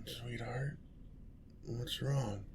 Sweetheart, what's wrong?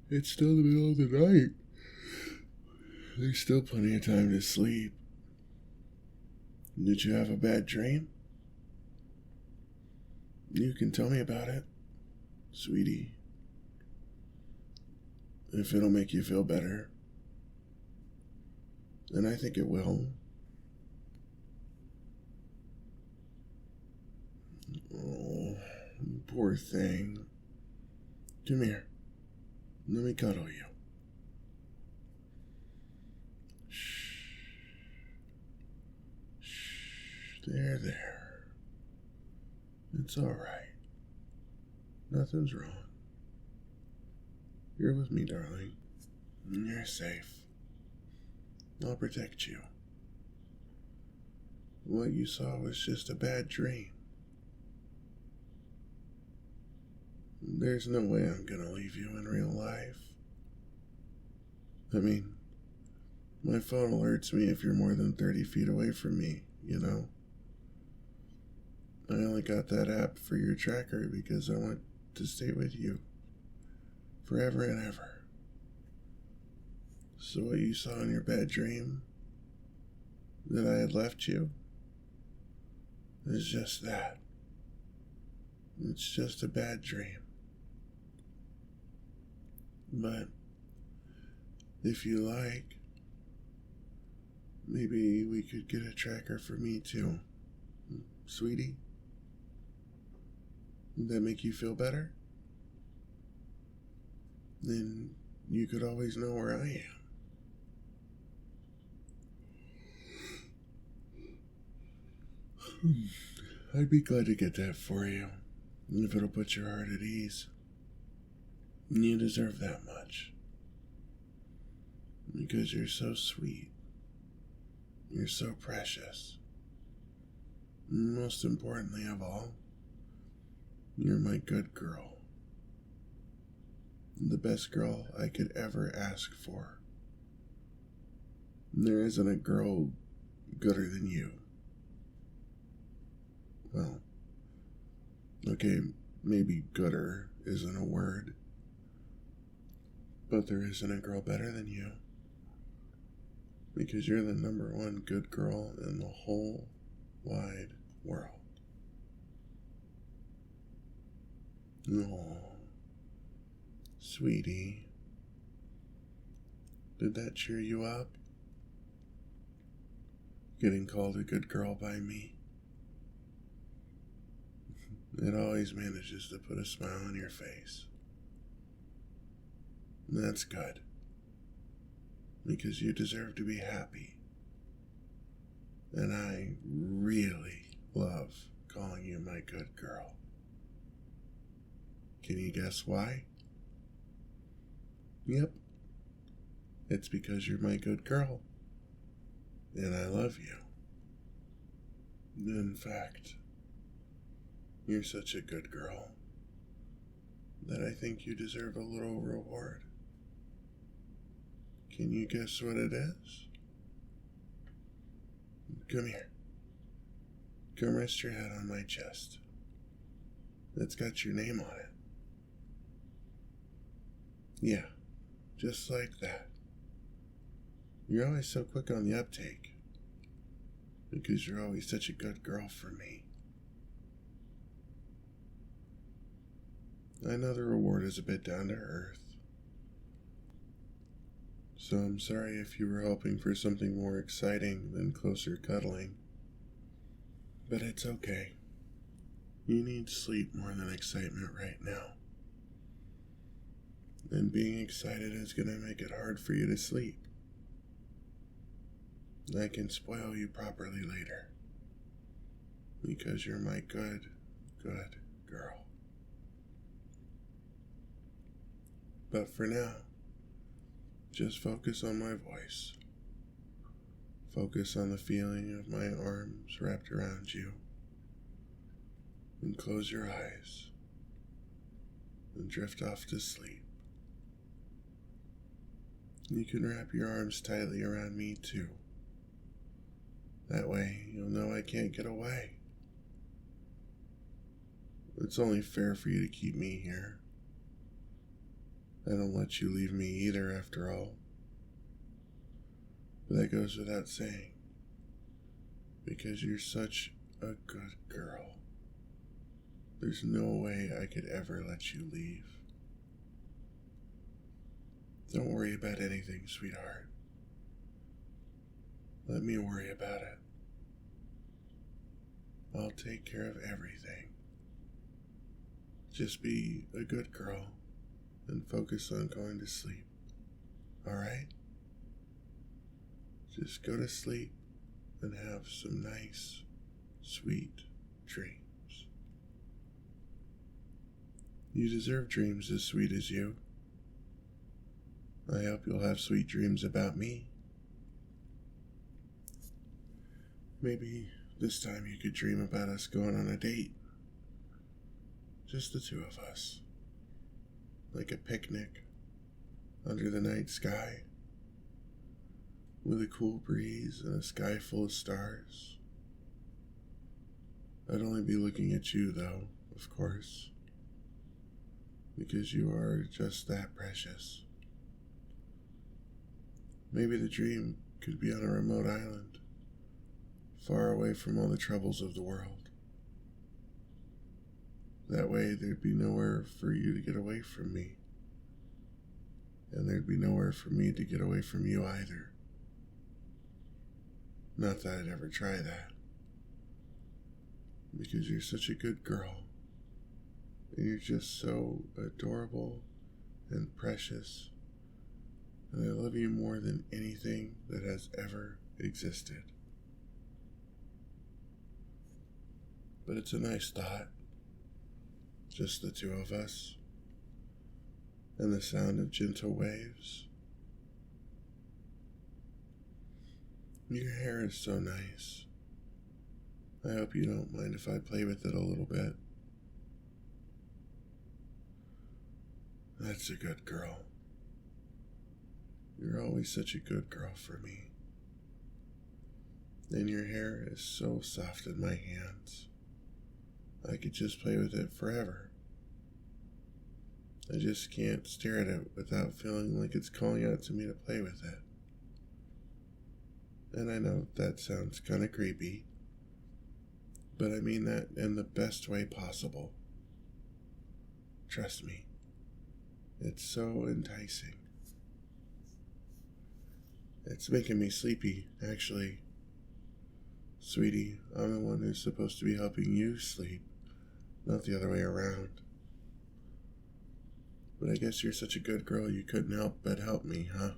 It's still the middle of the night. There's still plenty of time to sleep. Did you have a bad dream? You can tell me about it, sweetie. If it'll make you feel better. And I think it will. Oh, poor thing. Come here. Let me cuddle you. Shh. Shh. There. It's all right. Nothing's wrong. You're with me, darling. You're safe. I'll protect you. What you saw was just a bad dream. There's no way I'm gonna leave you in real life. I mean, my phone alerts me if you're more than 30 feet away from me, you know? I only got that app for your tracker because I want to stay with you forever and ever. So what you saw in your bad dream, that I had left you, is just that. It's just a bad dream. But if you like, maybe we could get a tracker for me too, sweetie? Would that make you feel better? Then you could always know where I am. I'd be glad to get that for you, if it'll put your heart at ease. You deserve that much. Because you're so sweet. You're so precious. Most importantly of all, you're my good girl. The best girl I could ever ask for. There isn't a girl gooder than you. Well, okay, maybe gooder isn't a word, but there isn't a girl better than you. Because you're the number one good girl in the whole wide world. Oh, sweetie. Did that cheer you up? Getting called a good girl by me? It always manages to put a smile on your face. That's good. Because you deserve to be happy. And I really love calling you my good girl. Can you guess why? Yep. It's because you're my good girl. And I love you. In fact, you're such a good girl that I think you deserve a little reward. Can you guess what it is? Come here. Come rest your head on my chest. It's got your name on it. Yeah, just like that. You're always so quick on the uptake. Because you're always such a good girl for me. I know the reward is a bit down to earth. So I'm sorry if you were hoping for something more exciting than closer cuddling. But it's okay. You need sleep more than excitement right now. And being excited is going to make it hard for you to sleep. I can spoil you properly later. Because you're my good, good girl. But for now, just focus on my voice. Focus on the feeling of my arms wrapped around you. And close your eyes. And drift off to sleep. You can wrap your arms tightly around me too. That way, you'll know I can't get away. it's only fair for you to keep me here. I don't let you leave me either, after all. But that goes without saying, because you're such a good girl. There's no way I could ever let you leave. Don't worry about anything, sweetheart. Let me worry about it. I'll take care of everything. Just be a good girl and focus on going to sleep. Alright? Just go to sleep and have some nice, sweet dreams. You deserve dreams as sweet as you. I hope you'll have sweet dreams about me. Maybe this time you could dream about us going on a date. Just the two of us. Like a picnic under the night sky, with a cool breeze and a sky full of stars. I'd only be looking at you, though, of course, because you are just that precious. Maybe the dream could be on a remote island, far away from all the troubles of the world. That way there'd be nowhere for you to get away from me, and there'd be nowhere for me to get away from you either. Not that I'd ever try that, because you're such a good girl, and you're just so adorable and precious, and I love you more than anything that has ever existed. But it's a nice thought, just the two of us, and the sound of gentle waves. Your hair is so nice. I hope you don't mind if I play with it a little bit. That's a good girl. You're always such a good girl for me. And your hair is so soft in my hands. I could just play with it forever. I just can't stare at it without feeling like it's calling out to me to play with it. And I know that sounds kind of creepy, but I mean that in the best way possible. Trust me, it's so enticing. It's making me sleepy, actually. Sweetie, I'm the one who's supposed to be helping you sleep, not the other way around. But I guess you're such a good girl you couldn't help but help me, huh?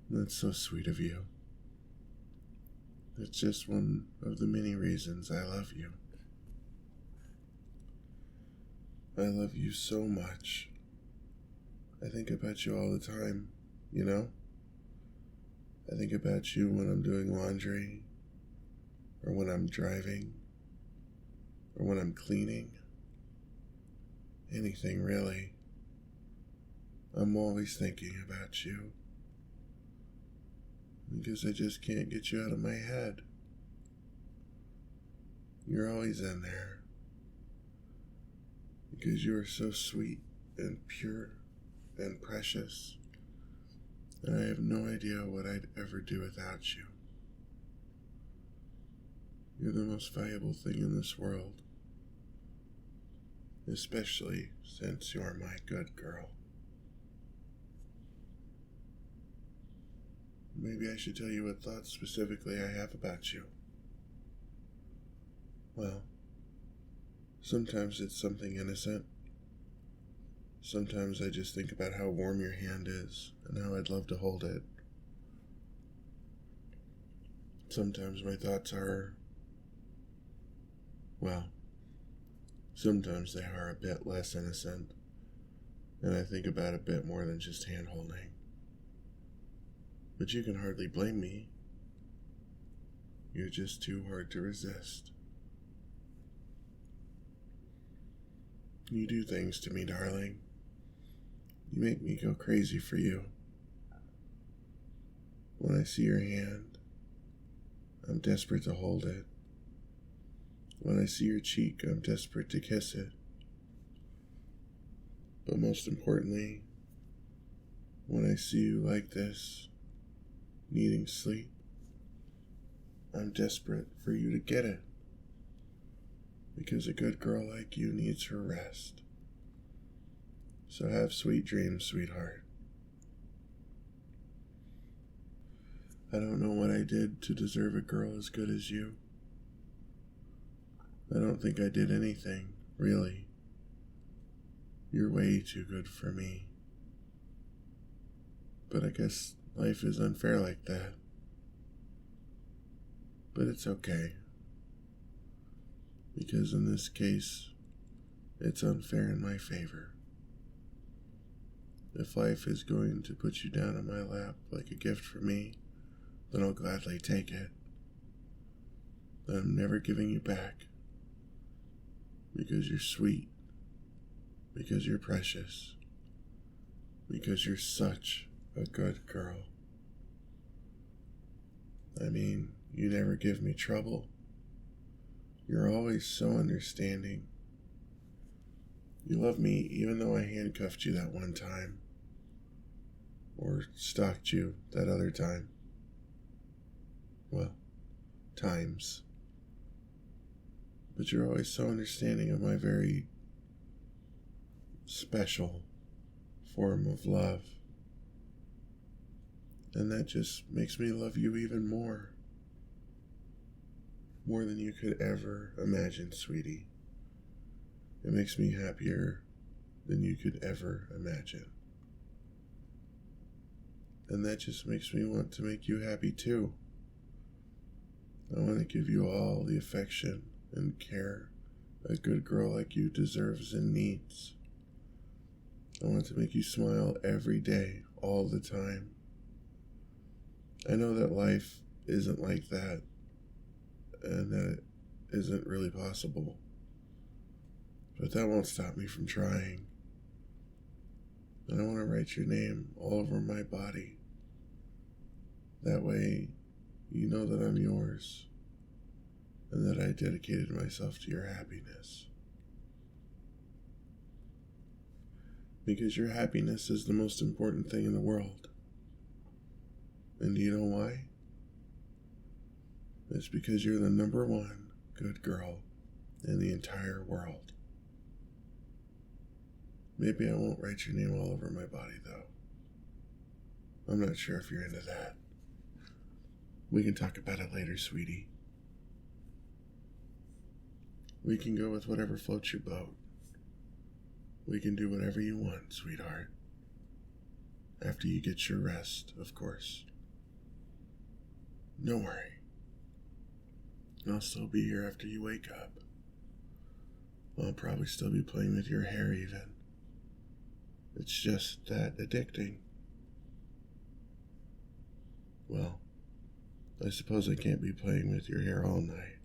That's so sweet of you. It's just one of the many reasons I love you. I love you so much. I think about you all the time, you know? I think about you when I'm doing laundry, or when I'm driving, or when I'm cleaning. Anything, really. I'm always thinking about you, because I just can't get you out of my head. You're always in there, because you are so sweet and pure and precious, and I have no idea what I'd ever do without you. You're the most valuable thing in this world, especially since you're my good girl. Maybe I should tell you what thoughts specifically I have about you. Well, sometimes it's something innocent. Sometimes I just think about how warm your hand is and how I'd love to hold it. Sometimes my thoughts are, well, sometimes they are a bit less innocent, and I think about a bit more than just hand-holding. But you can hardly blame me. You're just too hard to resist. You do things to me, darling. You make me go crazy for you. When I see your hand, I'm desperate to hold it. When I see your cheek, I'm desperate to kiss it. But most importantly, when I see you like this, needing sleep, I'm desperate for you to get it. Because a good girl like you needs her rest. So have sweet dreams, sweetheart. I don't know what I did to deserve a girl as good as you. I don't think I did anything, really. You're way too good for me. But I guess life is unfair like that. But it's okay. Because in this case, it's unfair in my favor. If life is going to put you down on my lap like a gift for me, then I'll gladly take it. But I'm never giving you back. Because you're sweet. Because you're precious. Because you're such a good girl. I mean, you never give me trouble. You're always so understanding. You love me even though I handcuffed you that one time. Or stalked you that other time. Well, times. But you're always so understanding of my very special form of love. And that just makes me love you even more. More than you could ever imagine, sweetie. It makes me happier than you could ever imagine. And that just makes me want to make you happy too. I want to give you all the affection and care a good girl like you deserves and needs. I want to make you smile every day, all the time. I know that life isn't like that, and that it isn't really possible. But that won't stop me from trying. And I want to write your name all over my body. That way, you know that I'm yours, and that I dedicated myself to your happiness. Because your happiness is the most important thing in the world. And do you know why? It's because you're the number one good girl in the entire world. Maybe I won't write your name all over my body, though. I'm not sure if you're into that. We can talk about it later, sweetie. We can go with whatever floats your boat. We can do whatever you want, sweetheart. After you get your rest, of course. Don't worry. I'll still be here after you wake up. I'll probably still be playing with your hair even. It's just that addicting. Well, I suppose I can't be playing with your hair all night.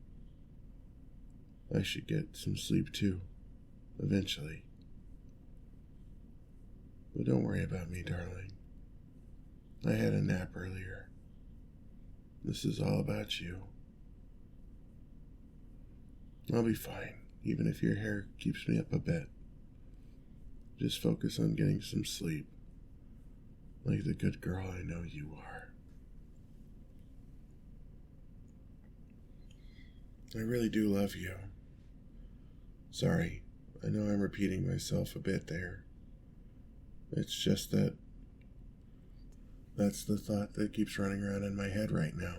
I should get some sleep too, eventually. But don't worry about me, darling. I had a nap earlier. This is all about you. I'll be fine, even if your hair keeps me up a bit. Just focus on getting some sleep, like the good girl I know you are. I really do love you. Sorry, I know I'm repeating myself a bit there. It's just that that's the thought that keeps running around in my head right now.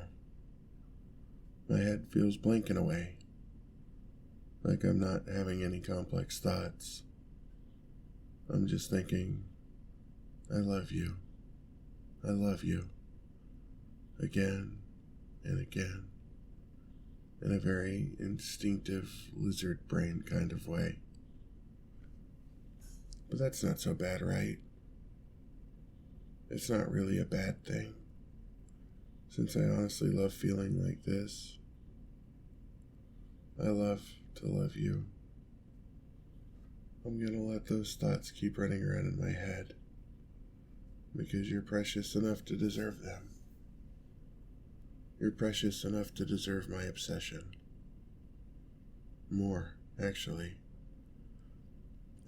My head feels blank in a way, like I'm not having any complex thoughts. I'm just thinking, I love you. I love you. Again and again. In a very instinctive lizard brain kind of way. But that's not so bad, right? It's not really a bad thing, since I honestly love feeling like this. I love to love you. I'm gonna let those thoughts keep running around in my head, because you're precious enough to deserve them. You're precious enough to deserve my obsession. More, actually.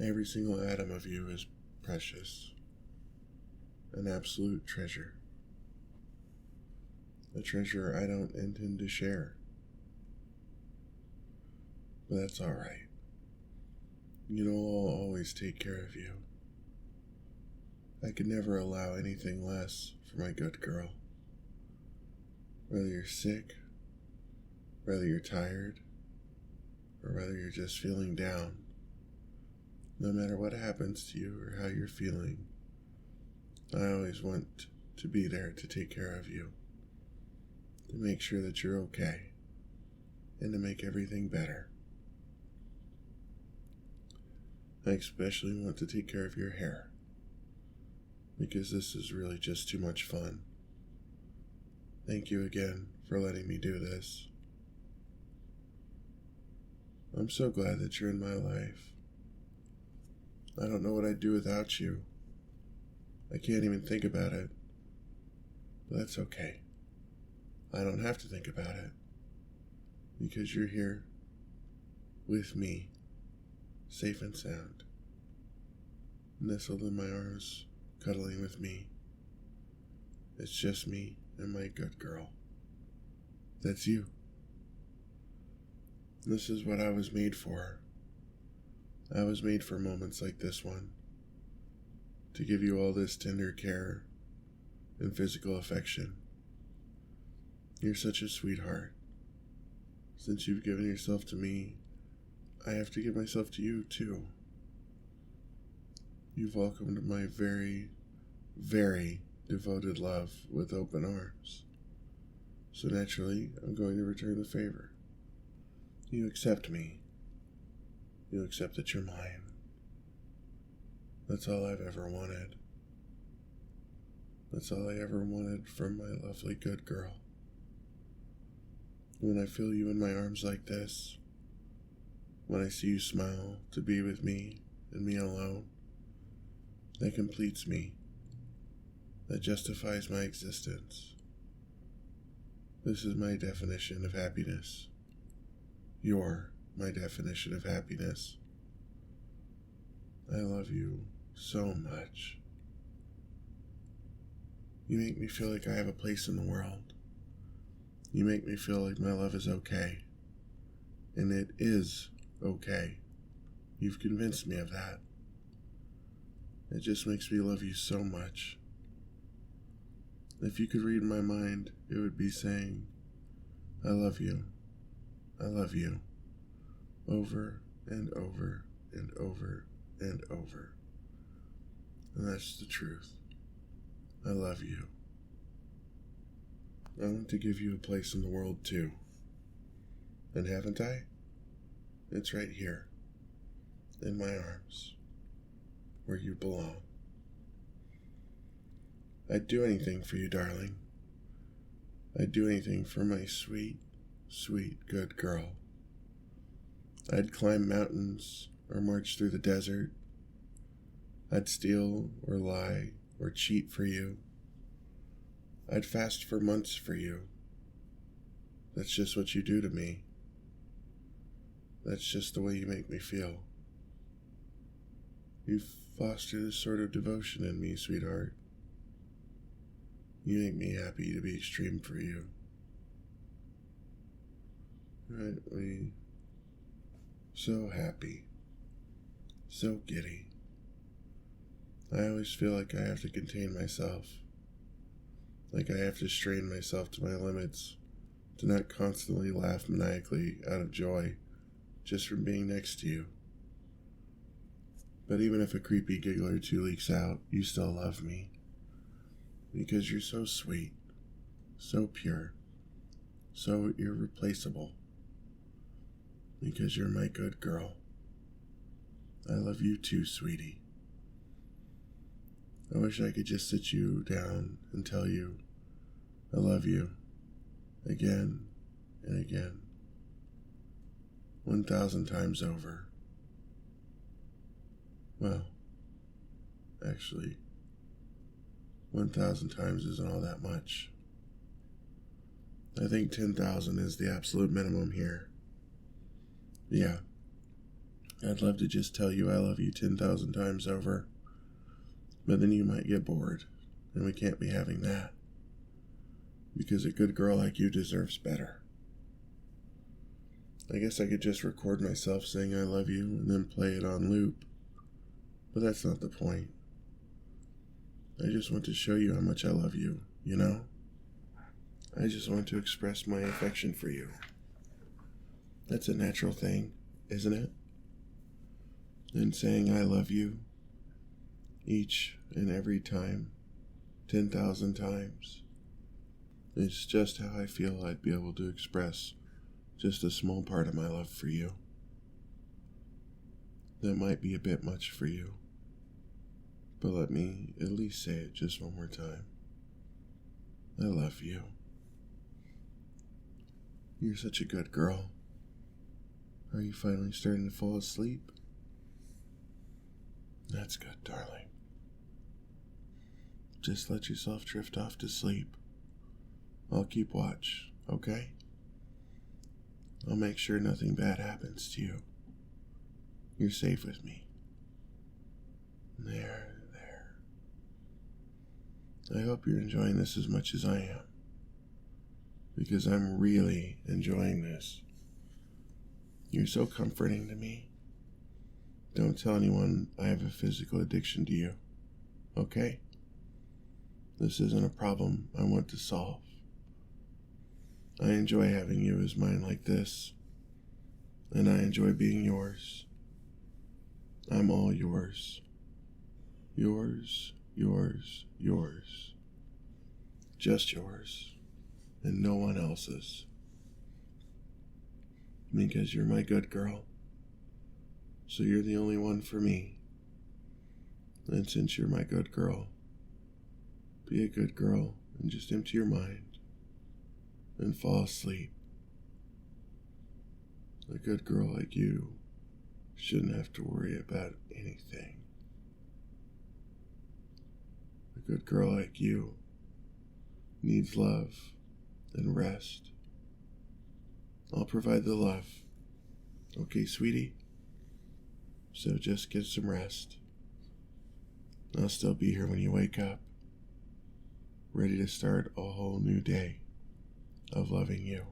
Every single atom of you is precious. An absolute treasure. A treasure I don't intend to share. But that's alright. You know I'll always take care of you. I could never allow anything less for my good girl. Whether you're sick, whether you're tired, or whether you're just feeling down, no matter what happens to you or how you're feeling, I always want to be there to take care of you, to make sure that you're okay, and to make everything better. I especially want to take care of your hair, because this is really just too much fun. Thank you again for letting me do this. I'm so glad that you're in my life. I don't know what I'd do without you. I can't even think about it. But that's okay. I don't have to think about it. Because you're here with me, safe and sound, nestled in my arms, cuddling with me. It's just me and my good girl. That's you. This is what I was made for. I was made for moments like this one, to give you all this tender care and physical affection. You're such a sweetheart. Since you've given yourself to me, I have to give myself to you too. You've welcomed my very, very devoted love with open arms. So naturally, I'm going to return the favor. You accept me. You accept that you're mine. That's all I've ever wanted. That's all I ever wanted from my lovely good girl. When I feel you in my arms like this, when I see you smile to be with me and me alone, that completes me. That justifies my existence. This is my definition of happiness. You're my definition of happiness. I love you so much. You make me feel like I have a place in the world. You make me feel like my love is okay. And it is okay. You've convinced me of that. It just makes me love you so much. If you could read my mind, it would be saying, I love you. I love you. Over and over and over and over. And that's the truth. I love you. I want to give you a place in the world too. And haven't I? It's right here, in my arms, where you belong. I'd do anything for you, darling. I'd do anything for my sweet, sweet, good girl. I'd climb mountains or march through the desert. I'd steal or lie or cheat for you. I'd fast for months for you. That's just what you do to me. That's just the way you make me feel. You foster this sort of devotion in me, sweetheart. You make me happy to be extreme for you. Rightly so happy. So giddy. I always feel like I have to contain myself. Like I have to strain myself to my limits to not constantly laugh maniacally out of joy just from being next to you. But even if a creepy giggle or two leaks out, you still love me. Because you're so sweet, so pure, so irreplaceable. Because you're my good girl. I love you too, sweetie. I wish I could just sit you down and tell you I love you again and again, 1,000 times over. Well, actually, 1,000 times isn't all that much. I think 10,000 is the absolute minimum here. Yeah, I'd love to just tell you I love you 10,000 times over, but then you might get bored, and we can't be having that, because a good girl like you deserves better. I guess I could just record myself saying I love you and then play it on loop, but that's not the point. I just want to show you how much I love you, you know? I just want to express my affection for you. That's a natural thing, isn't it? And saying I love you each and every time, 10,000 times, is just how I feel I'd be able to express just a small part of my love for you. That might be a bit much for you, but let me at least say it just one more time. I love you. You're such a good girl. Are you finally starting to fall asleep? That's good, darling. Just let yourself drift off to sleep. I'll keep watch, okay? I'll make sure nothing bad happens to you. You're safe with me. There. I hope you're enjoying this as much as I am, because I'm really enjoying this. You're so comforting to me. Don't tell anyone I have a physical addiction to you, okay? This isn't a problem I want to solve. I enjoy having you as mine like this, and I enjoy being yours. I'm all yours. Yours. Just yours, and no one else's. Because you're my good girl, so you're the only one for me. And since you're my good girl, be a good girl and just empty your mind and fall asleep. A good girl like you shouldn't have to worry about anything. A good girl like you needs love and rest. I'll provide the love. Okay, sweetie? So just get some rest. I'll still be here when you wake up, ready to start a whole new day of loving you.